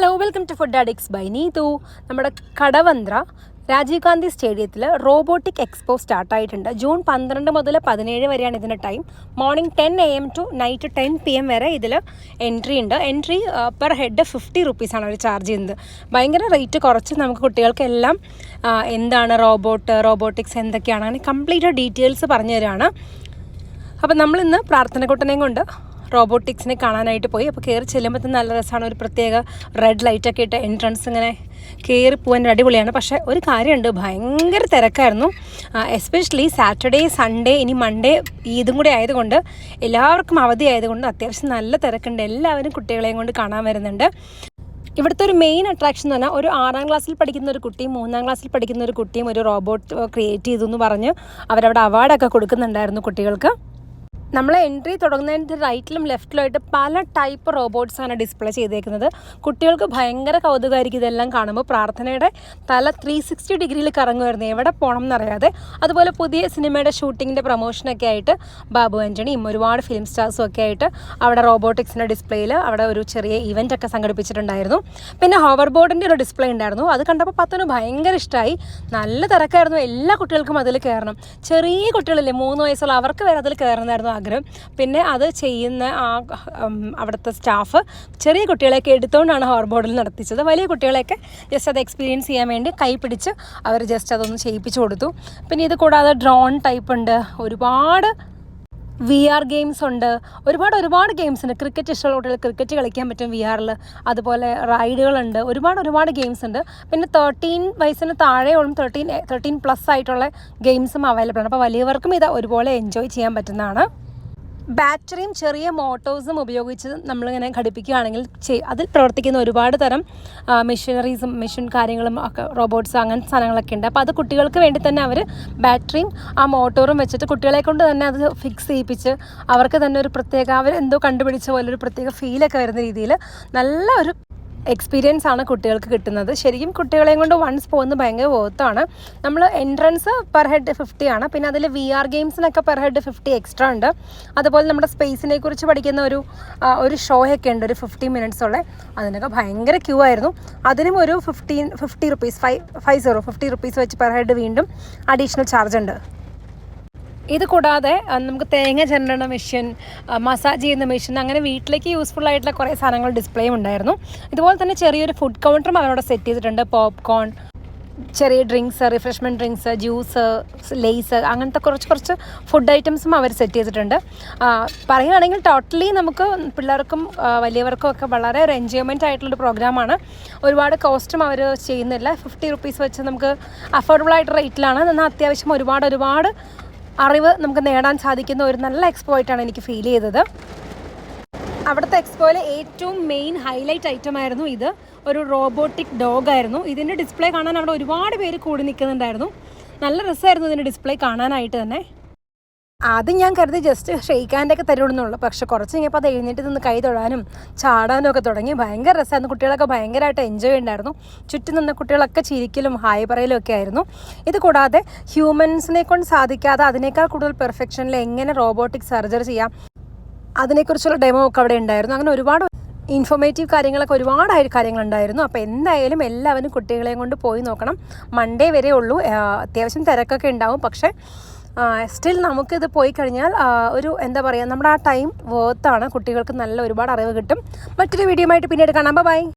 Hello, welcome to food addicts by Neethu. നമ്മുടെ കടവന്ത്ര രാജീവ് ഗാന്ധി സ്റ്റേഡിയത്തിൽ robotic expo സ്റ്റാർട്ടായിട്ടുണ്ട്. June 12 മുതൽ 17 വരെയാണ് ഇതിൻ്റെ time. Morning 10 AM to night 10 PM വരെ ഇതിൽ എൻട്രി ഉണ്ട്. എൻട്രി പെർ ഹെഡ് 50 റുപ്പീസാണ് അവർ ചാർജ് ചെയ്യുന്നത്. ഭയങ്കര റേറ്റ് കുറച്ച് നമുക്ക് കുട്ടികൾക്കെല്ലാം എന്താണ് റോബോട്ടിക്സ് എന്തൊക്കെയാണ് അങ്ങനെ കംപ്ലീറ്റ് ഡീറ്റെയിൽസ് പറഞ്ഞു തരാണ്. അപ്പം നമ്മളിന്ന് പ്രാർത്ഥനക്കുട്ടനെയും കൊണ്ട് റോബോട്ടിക്സിനെ കാണാനായിട്ട് പോയി. അപ്പോൾ കയറി ചെല്ലുമ്പോൾ നല്ല രസമാണ്. ഒരു പ്രത്യേക റെഡ് ലൈറ്റൊക്കെ ഇട്ട് എൻട്രൻസ് ഇങ്ങനെ കയറി പോകാൻ അടിപൊളിയാണ്. പക്ഷേ ഒരു കാര്യമുണ്ട്, ഭയങ്കര തിരക്കായിരുന്നു. എസ്പെഷ്യലി സാറ്റർഡേ, സൺഡേ, ഇനി മൺഡേ ഇതും കൂടി ആയതുകൊണ്ട് എല്ലാവർക്കും അവധി ആയതുകൊണ്ട് അത്യാവശ്യം നല്ല തിരക്കുണ്ട്. എല്ലാവരും കുട്ടികളെയും കൊണ്ട് കാണാൻ വരുന്നുണ്ട്. ഇവിടുത്തെ ഒരു മെയിൻ അട്രാക്ഷൻ എന്ന് പറഞ്ഞാൽ ഒരു 6ാം ക്ലാസ്സിൽ പഠിക്കുന്ന ഒരു കുട്ടിയും 3ാം ക്ലാസ്സിൽ പഠിക്കുന്ന ഒരു കുട്ടിയും ഒരു റോബോട്ട് ക്രിയേറ്റ് ചെയ്തു എന്ന് പറഞ്ഞ് അവരവിടെ അവാർഡൊക്കെ കൊടുക്കുന്നുണ്ടായിരുന്നു കുട്ടികൾക്ക്. നമ്മൾ എൻട്രി തുടങ്ങുന്നതിൻ്റെ റൈറ്റിലും ലെഫ്റ്റിലുമായിട്ട് പല ടൈപ്പ് റോബോട്ട്സാണ് ഡിസ്പ്ലേ ചെയ്തേക്കുന്നത്. കുട്ടികൾക്ക് ഭയങ്കര കൗതുകമായിരിക്കും ഇതെല്ലാം കാണുമ്പോൾ. പ്രാർത്ഥനയുടെ തല 360 ഡിഗ്രിയിൽ കറങ്ങുമായിരുന്നു, എവിടെ പോകണം എന്നറിയാതെ. അതുപോലെ പുതിയ സിനിമയുടെ ഷൂട്ടിങ്ങിൻ്റെ പ്രൊമോഷനൊക്കെ ആയിട്ട് ബാബു ആൻ്റണിയും ഒരുപാട് ഫിലിം സ്റ്റാർസും ഒക്കെ ആയിട്ട് അവിടെ റോബോട്ടിക്സിൻ്റെ ഡിസ്പ്ലേയിൽ അവിടെ ഒരു ചെറിയ ഇവൻ്റ് ഒക്കെ സംഘടിപ്പിച്ചിട്ടുണ്ടായിരുന്നു. പിന്നെ ഹോവർ ബോർഡിൻ്റെ ഒരു ഡിസ്പ്ലേ ഉണ്ടായിരുന്നു. അത് കണ്ടപ്പോൾ പത്തന് ഭയങ്കര ഇഷ്ടമായി. നല്ല തിരക്കായിരുന്നു. എല്ലാ കുട്ടികൾക്കും അതിൽ കയറണം. ചെറിയ കുട്ടികളില്ലേ, 3 വയസ്സുള്ള, അവർക്ക് വരെ അതിൽ കയറുന്നതായിരുന്നു ആഗ്രഹം. പിന്നെ അത് ചെയ്യുന്ന അവിടുത്തെ സ്റ്റാഫ് ചെറിയ കുട്ടികളെയൊക്കെ എടുത്തുകൊണ്ടാണ് ഹോവർ ബോർഡിൽ നടത്തിച്ചത്. വലിയ കുട്ടികളെയൊക്കെ ജസ്റ്റ് അത് എക്സ്പീരിയൻസ് ചെയ്യാൻ വേണ്ടി കൈ പിടിച്ച് അവർ ജസ്റ്റ് അതൊന്ന് ചെയ്യിപ്പിച്ചു കൊടുത്തു. പിന്നെ ഇത് കൂടാതെ ഡ്രോൺ ടൈപ്പ് ഉണ്ട്, ഒരുപാട് VR ഗെയിംസ് ഉണ്ട്, ഒരുപാട് ഗെയിംസ് ഉണ്ട്. ക്രിക്കറ്റ് ഇഷ്ടമുള്ള കുട്ടികൾ ക്രിക്കറ്റ് കളിക്കാൻ പറ്റും VR. അതുപോലെ റൈഡുകളുണ്ട്, ഒരുപാട് ഗെയിംസ് ഉണ്ട്. പിന്നെ 13 വയസ്സിന് താഴെയോളം 13+ ആയിട്ടുള്ള ഗെയിംസും അവൈലബിൾ ആണ്. അപ്പോൾ വലിയവർക്കും ഇത് ഒരുപോലെ എൻജോയ് ചെയ്യാൻ പറ്റുന്നതാണ്. ബാറ്ററിയും ചെറിയ മോട്ടോഴ്സും ഉപയോഗിച്ച് നമ്മളിങ്ങനെ ഘടിപ്പിക്കുകയാണെങ്കിൽ അതിൽ പ്രവർത്തിക്കുന്ന ഒരുപാട് തരം മെഷീൻ കാര്യങ്ങളും ഒക്കെ റോബോട്ട്സ് അങ്ങനത്തെ സാധനങ്ങളൊക്കെ ഉണ്ട്. അപ്പോൾ അത് കുട്ടികൾക്ക് വേണ്ടി തന്നെ അവർ ബാറ്ററിയും ആ മോട്ടോറും വെച്ചിട്ട് കുട്ടികളെ കൊണ്ട് തന്നെ അത് ഫിക്സ് ചെയ്യിപ്പിച്ച് അവർക്ക് തന്നെ ഒരു പ്രത്യേക അവരെന്തോ കണ്ടുപിടിച്ച പോലെ ഒരു പ്രത്യേക ഫീലൊക്കെ വരുന്ന രീതിയിൽ നല്ല ഒരു എക്സ്പീരിയൻസ് ആണ് കുട്ടികൾക്ക് കിട്ടുന്നത്. ശരിക്കും കുട്ടികളെയും കൊണ്ട് വൺസ് പോകുന്നത് ഭയങ്കര വർത്താണ്. നമ്മൾ എൻട്രൻസ് പെർ ഹെഡ് 50 ആണ്. പിന്നെ അതിൽ VR ഗെയിംസിനൊക്കെ പെർ ഹെഡ് 50 എക്സ്ട്രാ ഉണ്ട്. അതുപോലെ നമ്മുടെ സ്പേസിനെ കുറിച്ച് പഠിക്കുന്ന ഒരു ഷോയൊക്കെ ഉണ്ട്, ഒരു 50 മിനിറ്റ്സ് ഉള്ള. അതിനൊക്കെ ഭയങ്കര ക്യൂ ആയിരുന്നു. അതിനും ഒരു 50 റുപ്പീസ് വെച്ച് പെർ ഹെഡ് വീണ്ടും അഡീഷണൽ ചാർജ് ഉണ്ട്. ഇത് കൂടാതെ നമുക്ക് തേങ്ങ ചിരണ്ടണ മെഷീൻ, മസാജ് ചെയ്യുന്ന മെഷീൻ, അങ്ങനെ വീട്ടിലേക്ക് യൂസ്ഫുൾ ആയിട്ടുള്ള കുറേ സാധനങ്ങൾ ഡിസ്പ്ലേയും ഉണ്ടായിരുന്നു. ഇതുപോലെ തന്നെ ചെറിയൊരു ഫുഡ് കൗണ്ടറും അവരോട് സെറ്റ് ചെയ്തിട്ടുണ്ട്. പോപ്കോൺ, ചെറിയ drinks, refreshment drinks, juice, Lay's, അങ്ങനത്തെ കുറച്ച് ഫുഡ് ഐറ്റംസും അവർ സെറ്റ് ചെയ്തിട്ടുണ്ട്. പറയുകയാണെങ്കിൽ ടോട്ടലി നമുക്ക് പിള്ളേർക്കും വലിയവർക്കും ഒക്കെ വളരെ ഒരു എൻജോയ്മെൻ്റ് ആയിട്ടുള്ളൊരു പ്രോഗ്രാമാണ്. ഒരുപാട് കോസ്റ്റും അവർ ചെയ്യുന്നില്ല. 50 റുപ്പീസ് വെച്ച് നമുക്ക് അഫോർഡബിൾ ആയിട്ട് റേറ്റിലാണ്. എന്നാൽ അത്യാവശ്യം ഒരുപാട് അറിവ് നമുക്ക് നേടാൻ സാധിക്കുന്ന ഒരു നല്ല എക്സ്പോ ആയിട്ടാണ് എനിക്ക് ഫീൽ ചെയ്തത്. അവിടുത്തെ എക്സ്പോയിലെ ഏറ്റവും മെയിൻ ഹൈലൈറ്റ് ഐറ്റം ആയിരുന്നു ഇത്. ഒരു റോബോട്ടിക് ഡോഗായിരുന്നു. ഇതിൻ്റെ ഡിസ്പ്ലേ കാണാൻ അവിടെ ഒരുപാട് പേര് കൂടി നിൽക്കുന്നുണ്ടായിരുന്നു. നല്ല രസമായിരുന്നു ഇതിൻ്റെ ഡിസ്പ്ലേ കാണാനായിട്ട് തന്നെ. ആദ്യം ഞാൻ കരുതി ജസ്റ്റ് ഷെയ്ക്ക് ഹാൻഡൊക്കെ തരുള്ളൂ. പക്ഷെ കുറച്ച് കഴിഞ്ഞപ്പോൾ അത് എഴുന്നേറ്റ് നിന്ന് കൈ തൊഴാനും ചാടാനും ഒക്കെ തുടങ്ങി. ഭയങ്കര രസമായിരുന്നു. കുട്ടികളൊക്കെ ഭയങ്കരമായിട്ട് എൻജോയ് ഉണ്ടായിരുന്നു. ചുറ്റും നിന്ന കുട്ടികളൊക്കെ ചിരിക്കലും ഹായ് പറയലും ഒക്കെ ആയിരുന്നു. ഇത് കൂടാതെ ഹ്യൂമൻസിനെ കൊണ്ട് സാധിക്കാതെ അതിനേക്കാൾ കൂടുതൽ പെർഫെക്ഷനിൽ എങ്ങനെ റോബോട്ടിക് സർജറി ചെയ്യാം അതിനെക്കുറിച്ചുള്ള ഡെമോ ഒക്കെ അവിടെ ഉണ്ടായിരുന്നു. അങ്ങനെ ഒരുപാട് ഇൻഫോർമേറ്റീവ് കാര്യങ്ങളൊക്കെ ഒരുപാട് കാര്യങ്ങളുണ്ടായിരുന്നു. അപ്പോൾ എന്തായാലും എല്ലാവരും കുട്ടികളെയും കൊണ്ട് പോയി നോക്കണം. മൺഡേ വരെ ഉള്ളൂ. അത്യാവശ്യം തിരക്കൊക്കെ ഉണ്ടാവും. പക്ഷേ സ്റ്റിൽ നമുക്കിത് പോയി കഴിഞ്ഞാൽ ഒരു എന്താ പറയുക, നമ്മുടെ ആ ടൈം വർത്താണ്. കുട്ടികൾക്ക് നല്ല ഒരുപാട് അറിവ് കിട്ടും. മറ്റൊരു വീഡിയോ ആയിട്ട് പിന്നീട് കാണാം. ബൈ.